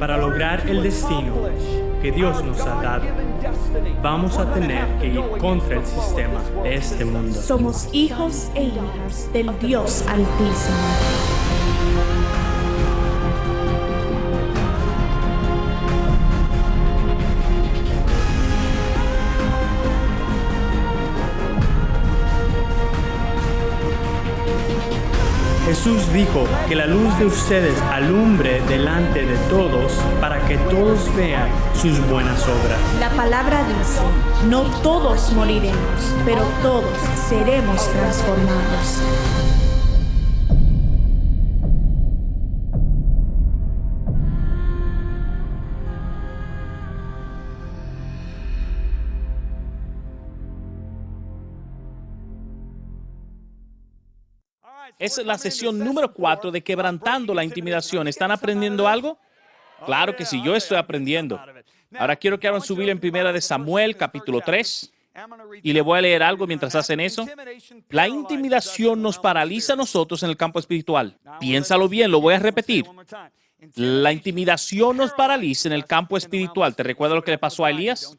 Para lograr el destino que Dios nos ha dado, vamos a tener que ir contra el sistema de este mundo. Somos hijos e hijas del Dios Altísimo. Jesús dijo que la luz de ustedes alumbre delante de todos para que todos vean sus buenas obras. La palabra dice, no todos moriremos, pero todos seremos transformados. Esa es la sesión número 4 de Quebrantando la Intimidación. ¿Están aprendiendo algo? Claro que sí, yo estoy aprendiendo. Ahora quiero que abran su Biblia en 1 Samuel, capítulo 3. Y le voy a leer algo mientras hacen eso. La intimidación nos paraliza a nosotros en el campo espiritual. Piénsalo bien, lo voy a repetir. La intimidación nos paraliza en el campo espiritual. ¿Te recuerdas lo que le pasó a Elías?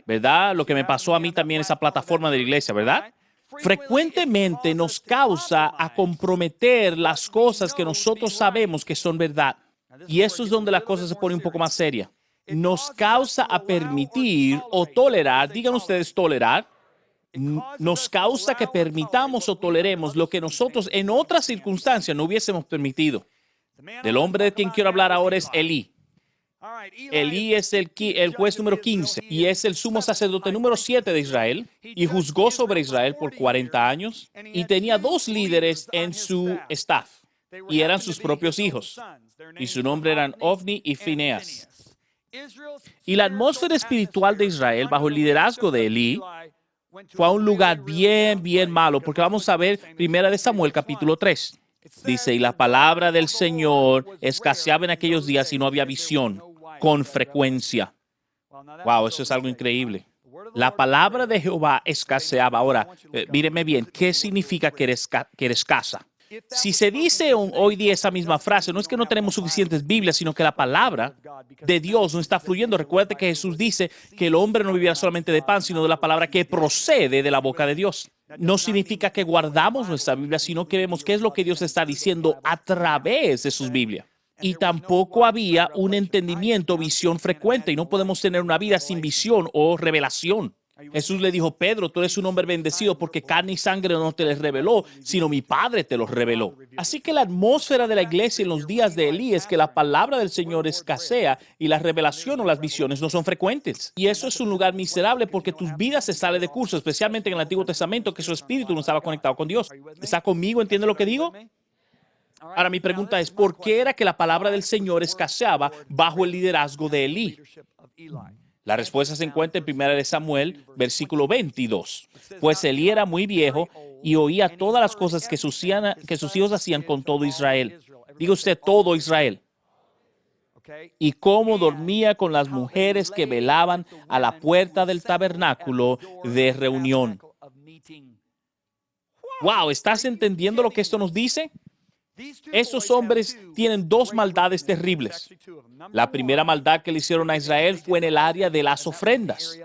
¿Verdad? Lo que me pasó a mí también en esa plataforma de la iglesia, ¿verdad? Frecuentemente nos causa a comprometer las cosas que nosotros sabemos que son verdad. Y eso es donde la cosa se pone un poco más seria. Nos causa a permitir o tolerar, digan ustedes tolerar, nos causa que permitamos o toleremos lo que nosotros en otras circunstancias no hubiésemos permitido. Del hombre de quien quiero hablar ahora es Elí. Elí es el juez número 15 y es el sumo sacerdote número 7 de Israel y juzgó sobre Israel por 40 años y tenía 2 líderes en su staff y eran sus propios hijos y su nombre eran Ofni y Fineas. Y la atmósfera espiritual de Israel bajo el liderazgo de Elí fue a un lugar bien malo, porque vamos a ver 1 Samuel capítulo 3. Dice, y la palabra del Señor escaseaba en aquellos días y no había visión con frecuencia. Wow, eso es algo increíble. La palabra de Jehová escaseaba. Ahora, míreme bien, ¿qué significa que era escasa? Si se dice hoy día esa misma frase, no es que no tenemos suficientes Biblias, sino que la palabra de Dios no está fluyendo. Recuerde que Jesús dice que el hombre no vivirá solamente de pan, sino de la palabra que procede de la boca de Dios. No significa que guardamos nuestra Biblia, sino que vemos qué es lo que Dios está diciendo a través de sus Biblias. Y tampoco había un entendimiento, visión frecuente, y no podemos tener una vida sin visión o revelación. Jesús le dijo, Pedro, tú eres un hombre bendecido porque carne y sangre no te les reveló, sino mi Padre te los reveló. Así que la atmósfera de la iglesia en los días de Elí es que la palabra del Señor escasea y la revelación o las visiones no son frecuentes. Y eso es un lugar miserable porque tus vidas se salen de curso, especialmente en el Antiguo Testamento, que su espíritu no estaba conectado con Dios. ¿Está conmigo? ¿Entiende lo que digo? Ahora mi pregunta es, ¿por qué era que la palabra del Señor escaseaba bajo el liderazgo de Elí? La respuesta se encuentra en 1 Samuel, versículo 22. Pues Elí era muy viejo y oía todas las cosas que sus hijos hacían con todo Israel. Diga usted, todo Israel. Y cómo dormía con las mujeres que velaban a la puerta del tabernáculo de reunión. Wow, ¿estás entendiendo lo que esto nos dice? Esos hombres tienen 2 maldades terribles. La primera maldad que le hicieron a Israel fue en el área de las ofrendas.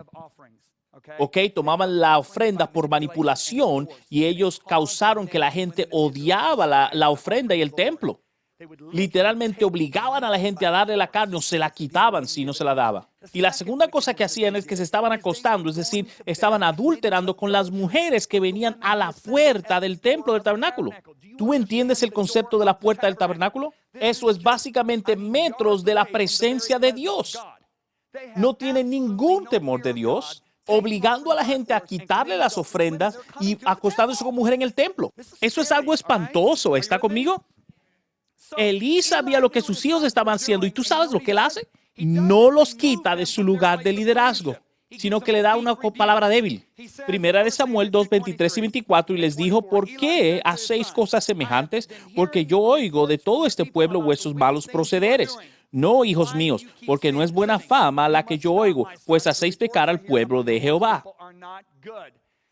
Tomaban la ofrenda por manipulación y ellos causaron que la gente odiaba la ofrenda y el templo. Literalmente obligaban a la gente a darle la carne o se la quitaban si no se la daba. Y la segunda cosa que hacían es que se estaban acostando, es decir, estaban adulterando con las mujeres que venían a la puerta del templo del tabernáculo. ¿Tú entiendes el concepto de la puerta del tabernáculo? Eso es básicamente metros de la presencia de Dios. No tienen ningún temor de Dios, obligando a la gente a quitarle las ofrendas y acostándose con mujer en el templo. Eso es algo espantoso. ¿Está conmigo? Elí sabía lo que sus hijos estaban haciendo y tú sabes lo que él hace. No los quita de su lugar de liderazgo, sino que le da una palabra débil. 1 Samuel 2, 23 y 24 y les dijo, ¿por qué hacéis cosas semejantes? Porque yo oigo de todo este pueblo vuestros malos procederes. No, hijos míos, porque no es buena fama la que yo oigo, pues hacéis pecar al pueblo de Jehová.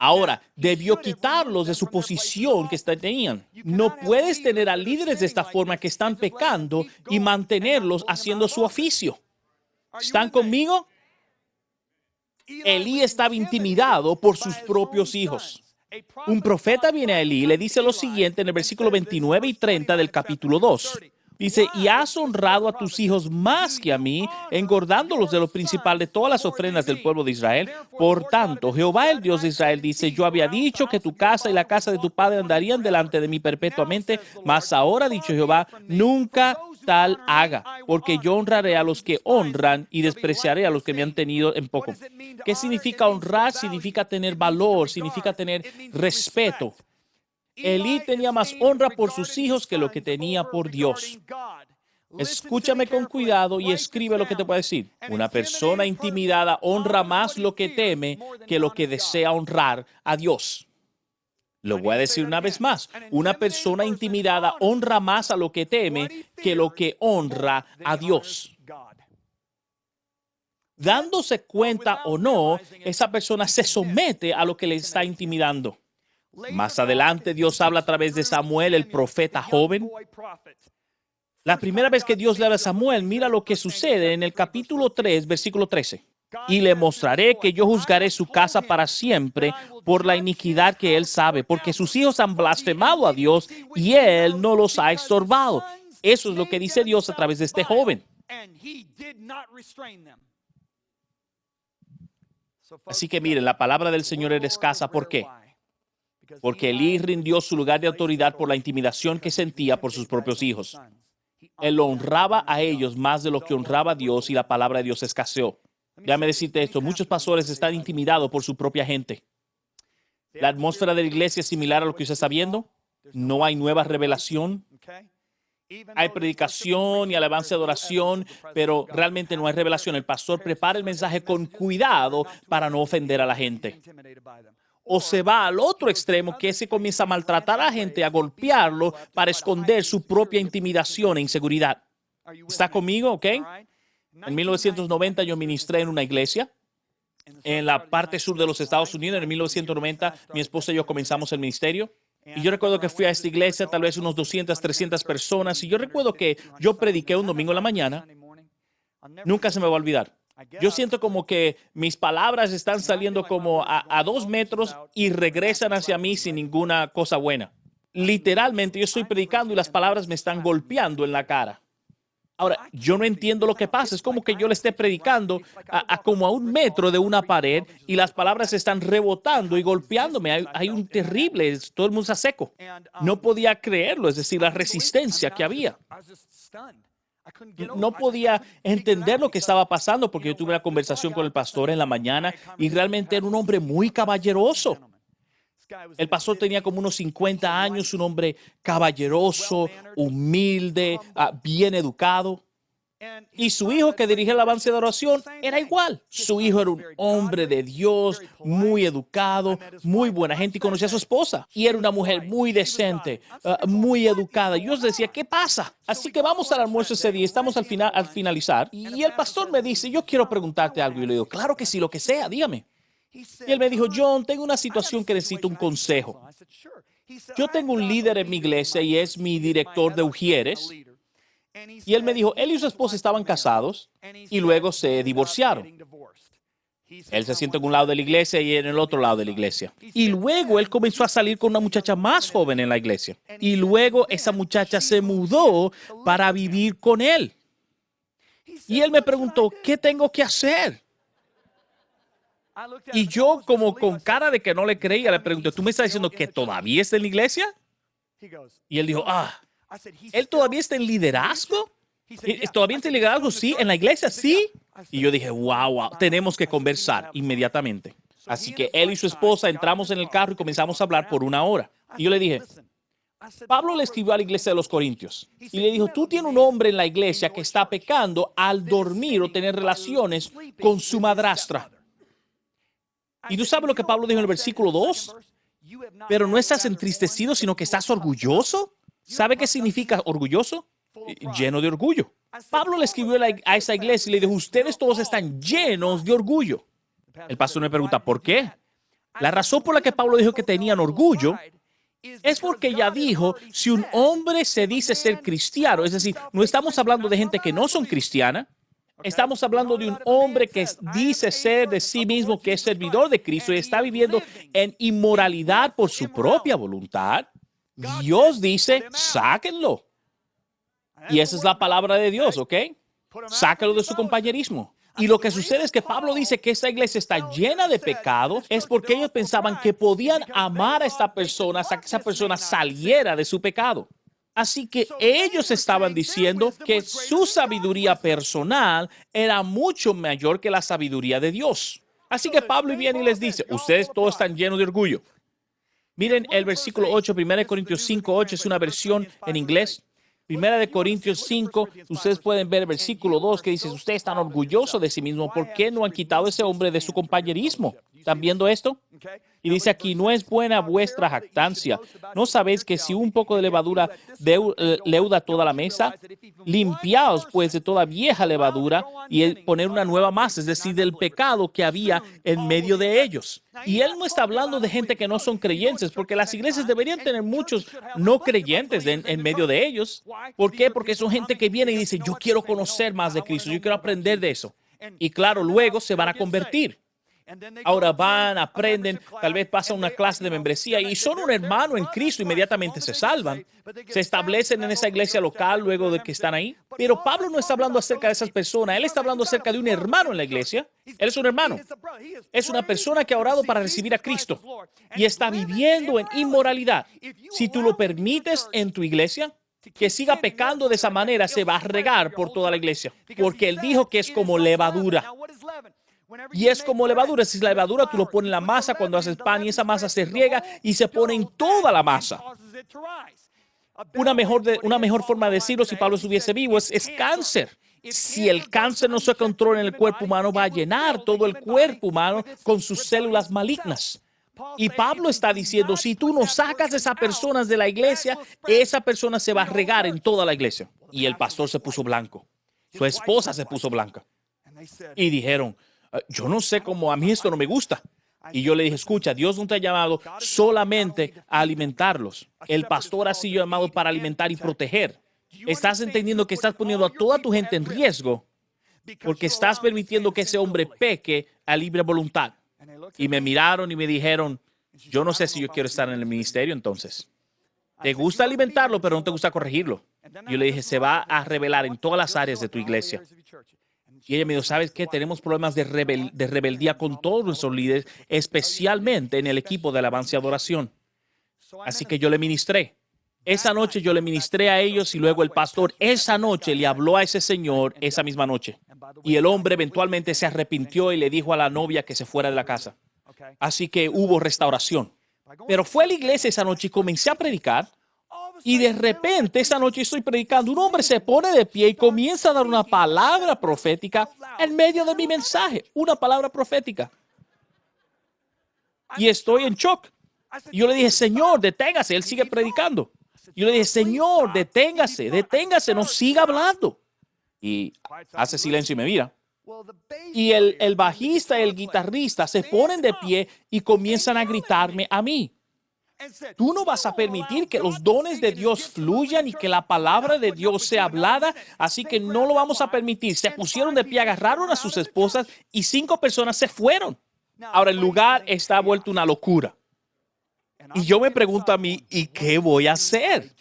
Ahora, debió quitarlos de su posición que tenían. No puedes tener a líderes de esta forma que están pecando y mantenerlos haciendo su oficio. ¿Están conmigo? Elí estaba intimidado por sus propios hijos. Un profeta viene a Elí y le dice lo siguiente en el versículo 29 y 30 del capítulo 2. Dice, y has honrado a tus hijos más que a mí, engordándolos de lo principal de todas las ofrendas del pueblo de Israel. Por tanto, Jehová el Dios de Israel dice, yo había dicho que tu casa y la casa de tu padre andarían delante de mí perpetuamente, mas ahora ha dicho Jehová, nunca tal haga, porque yo honraré a los que honran y despreciaré a los que me han tenido en poco. ¿Qué significa honrar? Significa tener valor, significa tener respeto. Elí tenía más honra por sus hijos que lo que tenía por Dios. Escúchame con cuidado y escribe lo que te voy a decir. Una persona intimidada honra más lo que teme que lo que desea honrar a Dios. Lo voy a decir una vez más. Una persona intimidada honra más a lo que teme que lo que honra a Dios. Dándose cuenta o no, esa persona se somete a lo que le está intimidando. Más adelante Dios habla a través de Samuel, el profeta joven. La primera vez que Dios le habla a Samuel, mira lo que sucede en el capítulo 3, versículo 13. Y le mostraré que yo juzgaré su casa para siempre por la iniquidad que él sabe, porque sus hijos han blasfemado a Dios y él no los ha estorbado. Eso es lo que dice Dios a través de este joven. Así que miren, la palabra del Señor era escasa. ¿Por qué? Porque Elí rindió su lugar de autoridad por la intimidación que sentía por sus propios hijos. Él honraba a ellos más de lo que honraba a Dios y la palabra de Dios escaseó. Déjame decirte esto, muchos pastores están intimidados por su propia gente. La atmósfera de la iglesia es similar a lo que usted está viendo. No hay nueva revelación. Hay predicación y alabanza de oración, pero realmente no hay revelación. El pastor prepara el mensaje con cuidado para no ofender a la gente. O se va al otro extremo, que se comienza a maltratar a la gente, a golpearlo para esconder su propia intimidación e inseguridad. ¿Está conmigo? ¿Ok? En 1990 yo ministré en una iglesia en la parte sur de los Estados Unidos. En 1990 mi esposa y yo comenzamos el ministerio. Y yo recuerdo que fui a esta iglesia, tal vez unos 200, 300 personas. Y yo recuerdo que yo prediqué un domingo en la mañana. Nunca se me va a olvidar. Yo siento como que mis palabras están saliendo como a 2 metros y regresan hacia mí sin ninguna cosa buena. Literalmente yo estoy predicando y las palabras me están golpeando en la cara. Ahora, yo no entiendo lo que pasa. Es como que yo le esté predicando como a 1 metro de una pared y las palabras están rebotando y golpeándome. Hay un terrible, todo el mundo está seco. No podía creerlo, es decir, la resistencia que había. No podía entender lo que estaba pasando porque yo tuve una conversación con el pastor en la mañana y realmente era un hombre muy caballeroso. El pastor tenía como unos 50 años, un hombre caballeroso, humilde, bien educado. Y su hijo que dirigía el avance de oración era igual. Su hijo era un hombre de Dios, muy educado, muy buena gente y conocía a su esposa. Y era una mujer muy decente, muy educada. Y yo les decía, ¿qué pasa? Así que vamos al almuerzo ese día, estamos al finalizar. Y el pastor me dice, yo quiero preguntarte algo. Y le digo, claro que sí, lo que sea, dígame. Y él me dijo, John, tengo una situación que necesito un consejo. Yo tengo un líder en mi iglesia y es mi director de Ujieres. Y él me dijo, él y su esposa estaban casados y luego se divorciaron. Él se sienta en un lado de la iglesia y en el otro lado de la iglesia. Y luego él comenzó a salir con una muchacha más joven en la iglesia. Y luego esa muchacha se mudó para vivir con él. Y él me preguntó, ¿qué tengo que hacer? Y yo, como con cara de que no le creía, le pregunté, ¿tú me estás diciendo que todavía está en la iglesia? Y él dijo, ¿él todavía está en liderazgo? ¿Todavía está en liderazgo? Sí, en la iglesia, sí. Y yo dije, wow, tenemos que conversar inmediatamente. Así que él y su esposa entramos en el carro y comenzamos a hablar por 1 hora. Y yo le dije, Pablo le escribió a la iglesia de los Corintios y le dijo, tú tienes un hombre en la iglesia que está pecando al dormir o tener relaciones con su madrastra. Y tú sabes lo que Pablo dijo en el versículo 2, pero no estás entristecido, sino que estás orgulloso. ¿Sabe qué significa orgulloso? Lleno de orgullo. Pablo le escribió a esa iglesia y le dijo, ustedes todos están llenos de orgullo. El pastor me pregunta, ¿por qué? La razón por la que Pablo dijo que tenían orgullo es porque ya dijo, si un hombre se dice ser cristiano, es decir, no estamos hablando de gente que no son cristiana, estamos hablando de un hombre que dice ser de sí mismo que es servidor de Cristo y está viviendo en inmoralidad por su propia voluntad. Dios dice, sáquenlo. Y esa es la palabra de Dios, ¿ok? Sáquenlo de su compañerismo. Y lo que sucede es que Pablo dice que esta iglesia está llena de pecado, es porque ellos pensaban que podían amar a esta persona hasta que esa persona saliera de su pecado. Así que ellos estaban diciendo que su sabiduría personal era mucho mayor que la sabiduría de Dios. Así que Pablo viene y les dice, ustedes todos están llenos de orgullo. Miren el versículo 8, 1 Corintios 5, 8 es una versión en inglés. 1 Corintios 5, ustedes pueden ver el versículo 2 que dice, ustedes están orgullosos de sí mismos, ¿por qué no han quitado a ese hombre de su compañerismo? ¿Están viendo esto? Y dice aquí, no es buena vuestra jactancia. ¿No sabéis que si un poco de levadura leuda toda la mesa? Limpiaos pues de toda vieja levadura y poner una nueva masa, es decir, del pecado que había en medio de ellos. Y él no está hablando de gente que no son creyentes, porque las iglesias deberían tener muchos no creyentes en medio de ellos. ¿Por qué? Porque son gente que viene y dice, yo quiero conocer más de Cristo, yo quiero aprender de eso. Y claro, luego se van a convertir. Ahora van, aprenden, tal vez pasan una clase de membresía y son un hermano en Cristo, inmediatamente se salvan. Se establecen en esa iglesia local luego de que están ahí. Pero Pablo no está hablando acerca de esas personas, él está hablando acerca de un hermano en la iglesia. Él es un hermano. Es una persona que ha orado para recibir a Cristo y está viviendo en inmoralidad. Si tú lo permites en tu iglesia, que siga pecando de esa manera, se va a regar por toda la iglesia, porque él dijo que es como levadura. Y es como levadura. Si la levadura tú lo pones en la masa cuando haces pan y esa masa se riega y se pone en toda la masa. Una mejor forma de decirlo, si Pablo estuviese vivo, es cáncer. Si el cáncer no se controla en el cuerpo humano, va a llenar todo el cuerpo humano con sus células malignas. Y Pablo está diciendo, si tú no sacas a esas personas de la iglesia, esa persona se va a regar en toda la iglesia. Y el pastor se puso blanco. Su esposa se puso blanca. Y dijeron, yo no sé cómo, a mí esto no me gusta. Y yo le dije, escucha, Dios no te ha llamado solamente a alimentarlos. El pastor ha sido llamado para alimentar y proteger. Estás entendiendo que estás poniendo a toda tu gente en riesgo porque estás permitiendo que ese hombre peque a libre voluntad. Y me miraron y me dijeron, yo no sé si yo quiero estar en el ministerio entonces. Te gusta alimentarlo, pero no te gusta corregirlo. Yo le dije, se va a revelar en todas las áreas de tu iglesia. Y ella me dijo, ¿sabes qué? Tenemos problemas de rebeldía con todos nuestros líderes, especialmente en el equipo de alabanza y adoración. Así que yo le ministré. Esa noche yo le ministré a ellos y luego el pastor esa noche le habló a ese señor esa misma noche. Y el hombre eventualmente se arrepintió y le dijo a la novia que se fuera de la casa. Así que hubo restauración. Pero fue a la iglesia esa noche y comencé a predicar. Y de repente, esa noche estoy predicando, un hombre se pone de pie y comienza a dar una palabra profética en medio de mi mensaje, una palabra profética. Y estoy en shock. Y yo le dije, Señor, deténgase, él sigue predicando. Yo le dije, Señor, deténgase, no siga hablando. Y hace silencio y me mira. Y el bajista y el guitarrista se ponen de pie y comienzan a gritarme a mí. Tú no vas a permitir que los dones de Dios fluyan y que la palabra de Dios sea hablada, así que no lo vamos a permitir. Se pusieron de pie, agarraron a sus esposas y 5 personas se fueron. Ahora el lugar está vuelto una locura. Y yo me pregunto a mí, ¿y qué voy a hacer?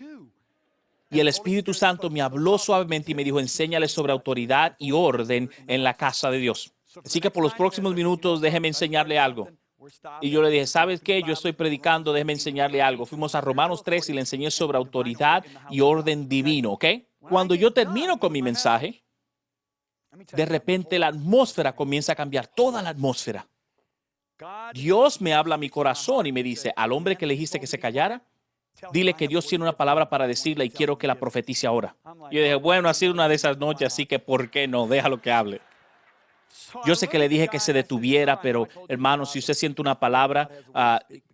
Y el Espíritu Santo me habló suavemente y me dijo, enséñale sobre autoridad y orden en la casa de Dios. Así que por los próximos minutos déjeme enseñarle algo. Y yo le dije, ¿sabes qué? Yo estoy predicando, déjeme enseñarle algo. Fuimos a Romanos 3 y le enseñé sobre autoridad y orden divino, ¿ok? Cuando yo termino con mi mensaje, de repente la atmósfera comienza a cambiar, toda la atmósfera. Dios me habla a mi corazón y me dice, al hombre que le dijiste que se callara, dile que Dios tiene una palabra para decirle y quiero que la profetice ahora. Yo dije, bueno, ha sido una de esas noches, así que ¿por qué no? Déjalo que hable. Yo sé que le dije que se detuviera, pero hermano, si usted siente una palabra,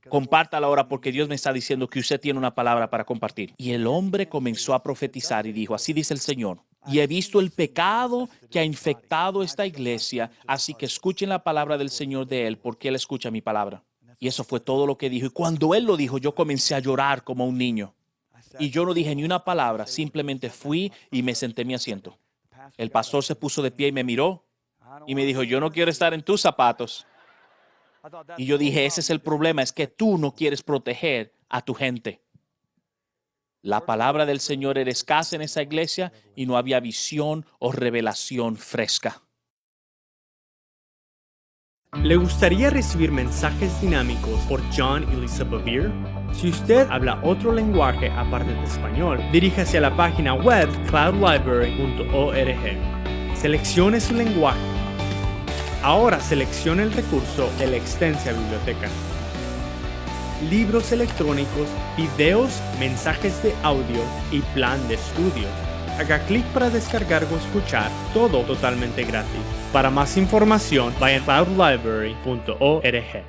compártala ahora porque Dios me está diciendo que usted tiene una palabra para compartir. Y el hombre comenzó a profetizar y dijo, así dice el Señor, y he visto el pecado que ha infectado esta iglesia, así que escuchen la palabra del Señor de él porque él escucha mi palabra. Y eso fue todo lo que dijo. Y cuando él lo dijo, yo comencé a llorar como un niño. Y yo no dije ni una palabra, simplemente fui y me senté en mi asiento. El pastor se puso de pie y me miró y me dijo, yo no quiero estar en tus zapatos. Y yo dije, ese es el problema, es que tú no quieres proteger a tu gente. La palabra del Señor era escasa en esa iglesia y no había visión o revelación fresca. ¿Le gustaría recibir mensajes dinámicos por John y Lisa Bevere? Si usted habla otro lenguaje aparte de español, diríjase a la página web cloudlibrary.org. Seleccione su lenguaje. Ahora seleccione el recurso de la extensa biblioteca. Libros electrónicos, videos, mensajes de audio y plan de estudios. Haga clic para descargar o escuchar, todo totalmente gratis. Para más información, vaya a cloudlibrary.org.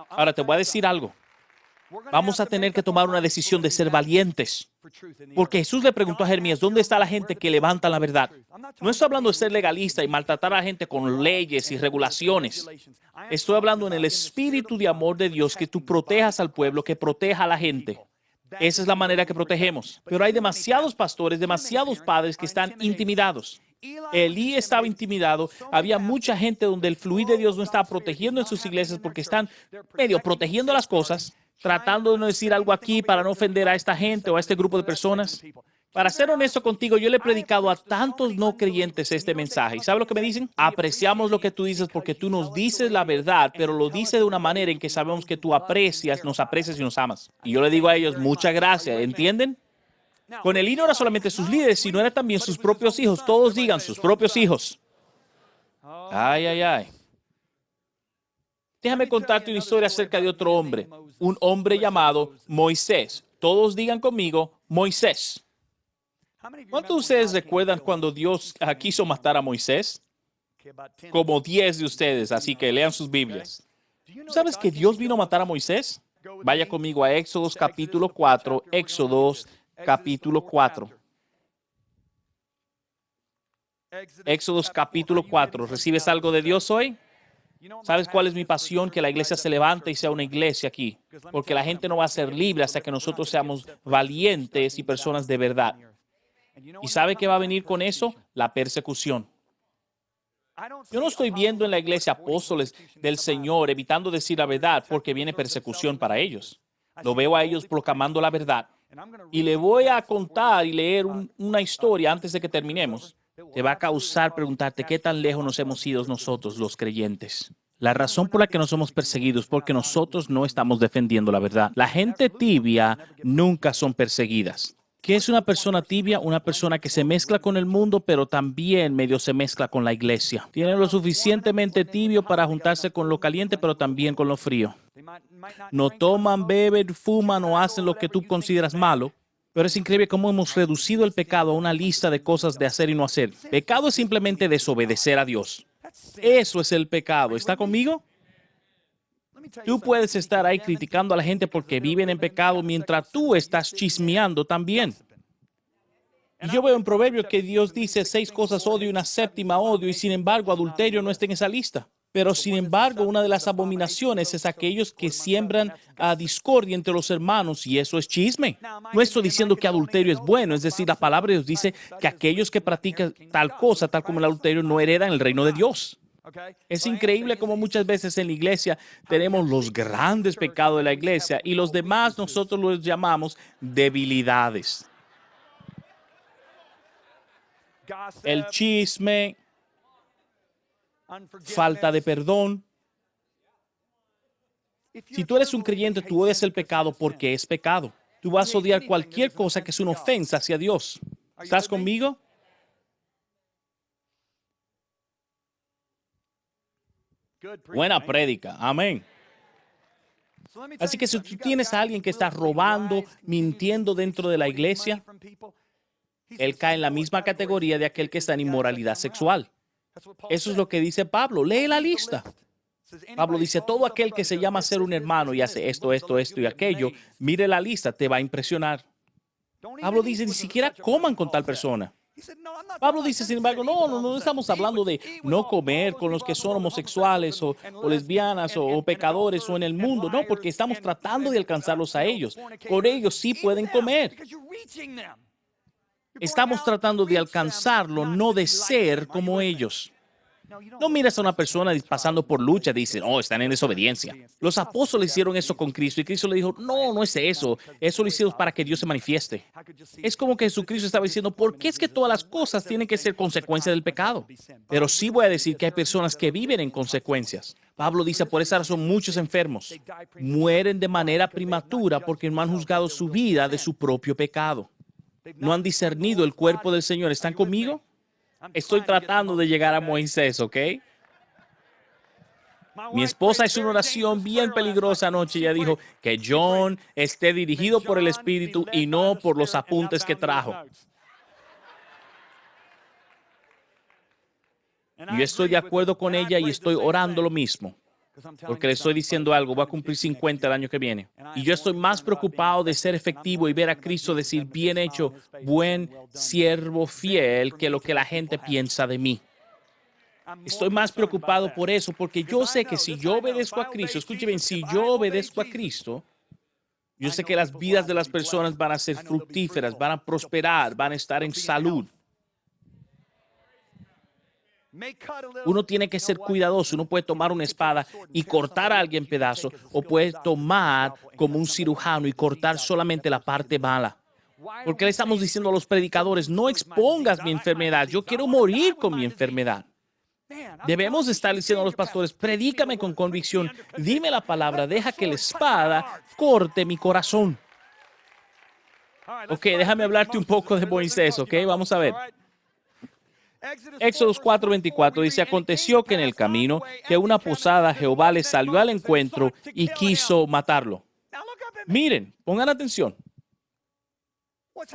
Ahora te voy a decir algo. Vamos a tener que tomar una decisión de ser valientes. Porque Jesús le preguntó a Jeremías, ¿dónde está la gente que levanta la verdad? No estoy hablando de ser legalista y maltratar a la gente con leyes y regulaciones. Estoy hablando en el espíritu de amor de Dios, que tú protejas al pueblo, que proteja a la gente. Esa es la manera que protegemos. Pero hay demasiados pastores, demasiados padres que están intimidados. Elí estaba intimidado. Había mucha gente donde el fluir de Dios no estaba protegiendo en sus iglesias porque están medio protegiendo las cosas, tratando de no decir algo aquí para no ofender a esta gente o a este grupo de personas. Para ser honesto contigo, yo le he predicado a tantos no creyentes este mensaje. ¿Y sabe lo que me dicen? Apreciamos lo que tú dices porque tú nos dices la verdad, pero lo dices de una manera en que sabemos que tú nos aprecias y nos amas. Y yo le digo a ellos, muchas gracias, ¿entienden? Con Elí no era solamente sus líderes, sino era también sus propios hijos. Todos digan, sus propios hijos. Ay, ay, ay. Déjame contarte una historia acerca de otro hombre, un hombre llamado Moisés. Todos digan conmigo, Moisés. ¿Cuántos de ustedes recuerdan cuando Dios quiso matar a Moisés? Como 10 de ustedes, así que lean sus Biblias. ¿Tú sabes que Dios vino a matar a Moisés? Vaya conmigo a Éxodos capítulo 4, Éxodos capítulo 4. Éxodos capítulo 4. ¿Recibes algo de Dios hoy? ¿Sabes cuál es mi pasión? Que la iglesia se levante y sea una iglesia aquí. Porque la gente no va a ser libre hasta que nosotros seamos valientes y personas de verdad. ¿Y sabe qué va a venir con eso? La persecución. Yo no estoy viendo en la iglesia apóstoles del Señor evitando decir la verdad porque viene persecución para ellos. Lo veo a ellos proclamando la verdad. Y le voy a contar y leer una historia antes de que terminemos. Te va a causar preguntarte qué tan lejos nos hemos ido nosotros, los creyentes. La razón por la que no somos perseguidos es porque nosotros no estamos defendiendo la verdad. La gente tibia nunca son perseguidas. ¿Qué es una persona tibia? Una persona que se mezcla con el mundo, pero también medio se mezcla con la iglesia. Tiene lo suficientemente tibio para juntarse con lo caliente, pero también con lo frío. No toman, beben, fuman o hacen lo que tú consideras malo. Pero es increíble cómo hemos reducido el pecado a una lista de cosas de hacer y no hacer. Pecado es simplemente desobedecer a Dios. Eso es el pecado. ¿Está conmigo? Tú puedes estar ahí criticando a la gente porque viven en pecado mientras tú estás chismeando también. Y yo veo en Proverbios que Dios dice 6 cosas odio y una séptima odio, y sin embargo adulterio no está en esa lista. Pero sin embargo, una de las abominaciones es aquellos que siembran discordia entre los hermanos, y eso es chisme. No estoy diciendo que adulterio es bueno, es decir, la palabra de Dios dice que aquellos que practican tal cosa, tal como el adulterio, no heredan el reino de Dios. Es increíble cómo muchas veces en la iglesia tenemos los grandes pecados de la iglesia y los demás nosotros los llamamos debilidades. El chisme, falta de perdón. Si tú eres un creyente, tú odias el pecado porque es pecado. Tú vas a odiar cualquier cosa que es una ofensa hacia Dios. ¿Estás conmigo? Buena prédica. Amén. Así que si tú tienes a alguien que está robando, mintiendo dentro de la iglesia, él cae en la misma categoría de aquel que está en inmoralidad sexual. Eso es lo que dice Pablo. Lee la lista. Pablo dice, todo aquel que se llama ser un hermano y hace esto, esto, esto y aquello, mire la lista, te va a impresionar. Pablo dice, ni siquiera coman con tal persona. Pablo dice, sin embargo, no estamos hablando de no comer con los que son homosexuales o lesbianas o pecadores o en el mundo. No, porque estamos tratando de alcanzarlos a ellos. Con ellos sí pueden comer. Estamos tratando de alcanzarlo, no de ser como ellos. No miras a una persona pasando por lucha y dices, oh, están en desobediencia. Los apóstoles hicieron eso con Cristo y Cristo le dijo, no es eso. Eso lo hicieron para que Dios se manifieste. Es como que Jesucristo estaba diciendo, ¿por qué es que todas las cosas tienen que ser consecuencia del pecado? Pero sí voy a decir que hay personas que viven en consecuencias. Pablo dice, por esa razón muchos enfermos mueren de manera prematura porque no han juzgado su vida de su propio pecado. No han discernido el cuerpo del Señor. ¿Están conmigo? Estoy tratando de llegar a Moisés, ¿ok? Mi esposa hizo una oración bien peligrosa anoche. Ella dijo que John esté dirigido por el Espíritu y no por los apuntes que trajo. Y yo estoy de acuerdo con ella y estoy orando lo mismo. Porque le estoy diciendo algo, voy a cumplir 50 el año que viene. Y yo estoy más preocupado de ser efectivo y ver a Cristo decir, bien hecho, buen siervo fiel, que lo que la gente piensa de mí. Estoy más preocupado por eso, porque yo sé que si yo obedezco a Cristo, escuche bien, si yo obedezco a Cristo, yo sé que las vidas de las personas van a ser fructíferas, van a prosperar, van a estar en salud. Uno tiene que ser cuidadoso. Uno puede tomar una espada y cortar a alguien en pedazos, o puede tomar como un cirujano y cortar solamente la parte mala. Porque le estamos diciendo a los predicadores, no expongas mi enfermedad, yo quiero morir con mi enfermedad. Debemos estar diciendo a los pastores, predícame con convicción, dime la palabra, deja que la espada corte mi corazón. Ok, déjame hablarte un poco de Moisés, ok, vamos a ver. Éxodo 4:24 dice, aconteció que en el camino que una posada Jehová le salió al encuentro y quiso matarlo. Miren, pongan atención.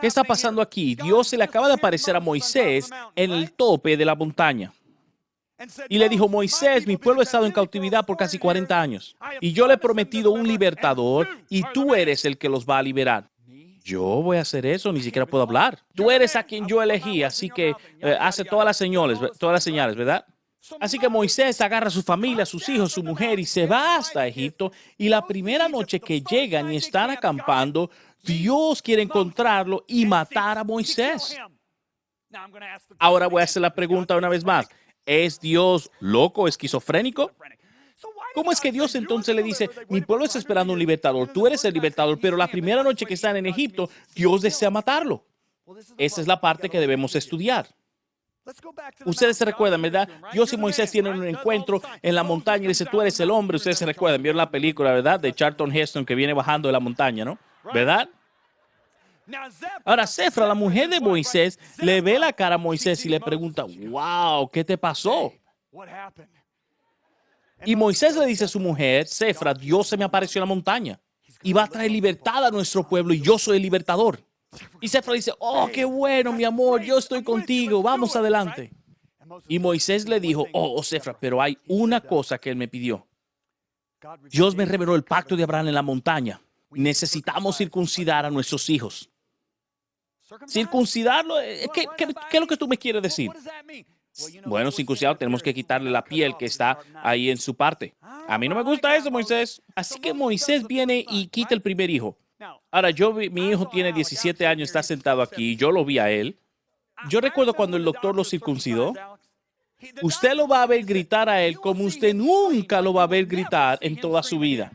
¿Qué está pasando aquí? Dios se le acaba de aparecer a Moisés en el tope de la montaña. Y le dijo, Moisés, mi pueblo ha estado en cautividad por casi 40 años. Y yo le he prometido un libertador y tú eres el que los va a liberar. Yo voy a hacer eso, ni siquiera puedo hablar. Tú eres a quien yo elegí, así que hace todas las señales, ¿verdad? Así que Moisés agarra a su familia, a sus hijos, su mujer y se va hasta Egipto. Y la primera noche que llegan y están acampando, Dios quiere encontrarlo y matar a Moisés. Ahora voy a hacer la pregunta una vez más. ¿Es Dios loco, esquizofrénico? ¿Cómo es que Dios entonces le dice, mi pueblo está esperando un libertador, tú eres el libertador, pero la primera noche que están en Egipto, Dios desea matarlo? Esa es la parte que debemos estudiar. Ustedes se recuerdan, ¿verdad? Dios y Moisés tienen un encuentro en la montaña y le dice, tú eres el hombre. Ustedes se recuerdan, vieron la película, ¿verdad? De Charlton Heston que viene bajando de la montaña, ¿no? ¿Verdad? Ahora, Sefra, la mujer de Moisés, le ve la cara a Moisés y le pregunta, wow, ¿qué te pasó? Y Moisés le dice a su mujer, Sefra, Dios se me apareció en la montaña y va a traer libertad a nuestro pueblo y yo soy el libertador. Y Sefra dice, oh, qué bueno, mi amor, yo estoy contigo, vamos adelante. Y Moisés le dijo, oh, Sefra, pero hay una cosa que él me pidió. Dios me reveló el pacto de Abraham en la montaña. Necesitamos circuncidar a nuestros hijos. Circuncidarlo, ¿qué es lo que tú me quieres decir? Bueno, circuncidado, tenemos que quitarle la piel que está ahí en su parte. A mí no me gusta eso, Moisés. Así que Moisés viene y quita el primer hijo. Ahora, mi hijo tiene 17 años, está sentado aquí, yo lo vi a él. Yo recuerdo cuando el doctor lo circuncidó. Usted lo va a ver gritar a él como usted nunca lo va a ver gritar en toda su vida.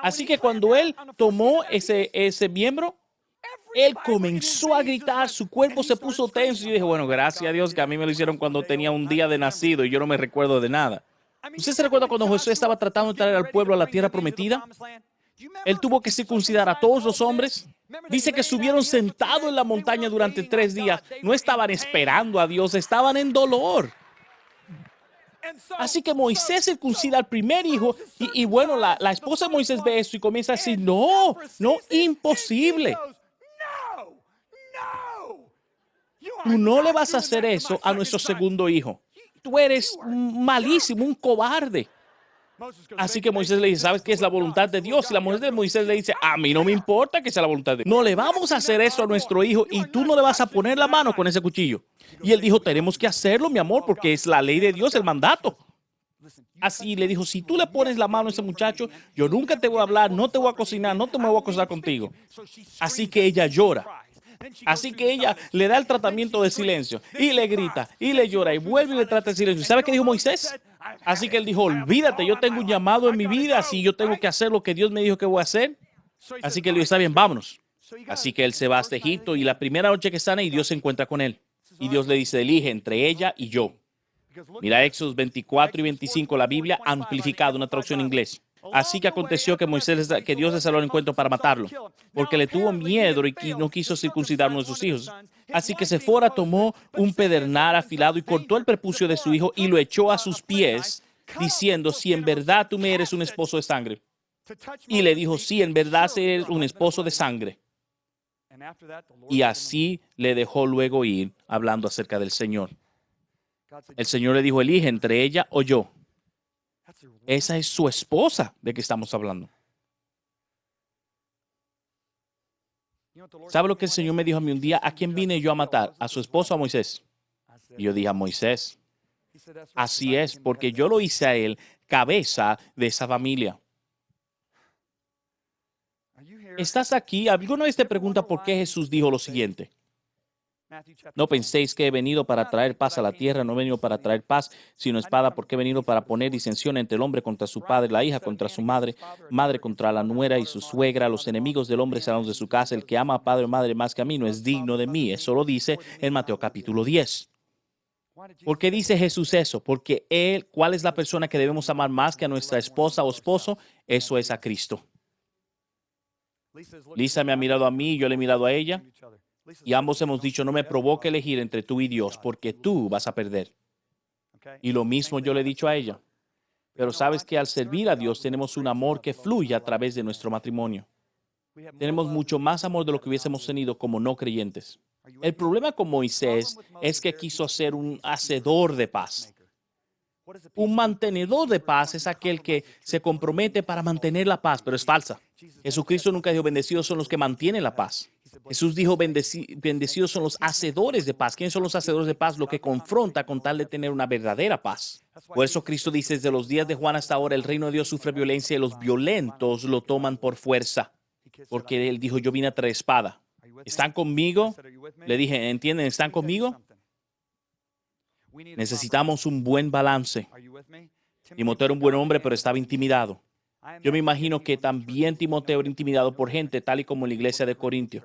Así que cuando él tomó ese miembro, él comenzó a gritar, su cuerpo se puso tenso y yo dije, bueno, gracias a Dios que a mí me lo hicieron cuando tenía un día de nacido y yo no me recuerdo de nada. ¿Usted se recuerda cuando Josué estaba tratando de traer al pueblo a la tierra prometida? Él tuvo que circuncidar a todos los hombres. Dice que subieron sentados en la montaña durante 3 días. No estaban esperando a Dios, estaban en dolor. Así que Moisés circuncida al primer hijo y bueno, la esposa de Moisés ve eso y comienza a decir, no, imposible. Tú no le vas a hacer eso a nuestro segundo hijo. Tú eres malísimo, un cobarde. Así que Moisés le dice, ¿sabes qué es la voluntad de Dios? Y la mujer de Moisés le dice, a mí no me importa que sea la voluntad de Dios. No le vamos a hacer eso a nuestro hijo y tú no le vas a poner la mano con ese cuchillo. Y él dijo, tenemos que hacerlo, mi amor, porque es la ley de Dios, el mandato. Así le dijo, si tú le pones la mano a ese muchacho, yo nunca te voy a hablar, no te voy a cocinar, no te me voy a acostar contigo. Así que ella llora. Así que ella le da el tratamiento de silencio y le grita y le llora y vuelve y le trata de silencio. ¿Y sabe qué dijo Moisés? Así que él dijo, olvídate, yo tengo un llamado en mi vida, así yo tengo que hacer lo que Dios me dijo que voy a hacer. Así que él dijo, está bien, vámonos. Así que él se va hasta Egipto y la primera noche que están ahí, Dios se encuentra con él. Y Dios le dice, elige entre ella y yo. Mira Éxodos 24 y 25, la Biblia amplificada, una traducción en inglés. Así que aconteció que Dios le salió al encuentro para matarlo, porque le tuvo miedo y no quiso circuncidar a uno de sus hijos. Así que Sefora tomó un pedernal afilado y cortó el prepucio de su hijo y lo echó a sus pies, diciendo, si en verdad tú me eres un esposo de sangre. Y le dijo, sí, en verdad eres un esposo de sangre. Y así le dejó luego ir, hablando acerca del Señor. El Señor le dijo, elige entre ella o yo. Esa es su esposa de que estamos hablando. ¿Sabe lo que el Señor me dijo a mí un día? ¿A quién vine yo a matar? ¿A su esposo o a Moisés? Y yo dije, a Moisés. Así es, porque yo lo hice a él cabeza de esa familia. ¿Estás aquí? ¿Alguna vez te pregunta por qué Jesús dijo lo siguiente? No penséis que he venido para traer paz a la tierra, no he venido para traer paz, sino espada, porque he venido para poner disensión entre el hombre contra su padre, la hija contra su madre, madre contra la nuera y su suegra. Los enemigos del hombre serán los de su casa. El que ama a padre o madre más que a mí no es digno de mí. Eso lo dice en Mateo capítulo 10. ¿Por qué dice Jesús eso? Porque ¿cuál es la persona que debemos amar más que a nuestra esposa o esposo? Eso es a Cristo. Lisa me ha mirado a mí y yo le he mirado a ella. Y ambos hemos dicho, no me provoque elegir entre tú y Dios, porque tú vas a perder. Y lo mismo yo le he dicho a ella. Pero sabes que al servir a Dios tenemos un amor que fluye a través de nuestro matrimonio. Tenemos mucho más amor de lo que hubiésemos tenido como no creyentes. El problema con Moisés es que quiso ser un hacedor de paz. Un mantenedor de paz es aquel que se compromete para mantener la paz, pero es falsa. Jesucristo nunca dijo, bendecidos son los que mantienen la paz. Jesús dijo, bendecidos son los hacedores de paz. ¿Quiénes son los hacedores de paz? Lo que confronta con tal de tener una verdadera paz. Por eso Cristo dice, desde los días de Juan hasta ahora, el reino de Dios sufre violencia y los violentos lo toman por fuerza. Porque él dijo, yo vine a traer espada. ¿Están conmigo? Le dije, ¿entienden? ¿Están conmigo? Necesitamos un buen balance. Timoteo era un buen hombre, pero estaba intimidado. Yo me imagino que también Timoteo era intimidado por gente, tal y como en la iglesia de Corintio.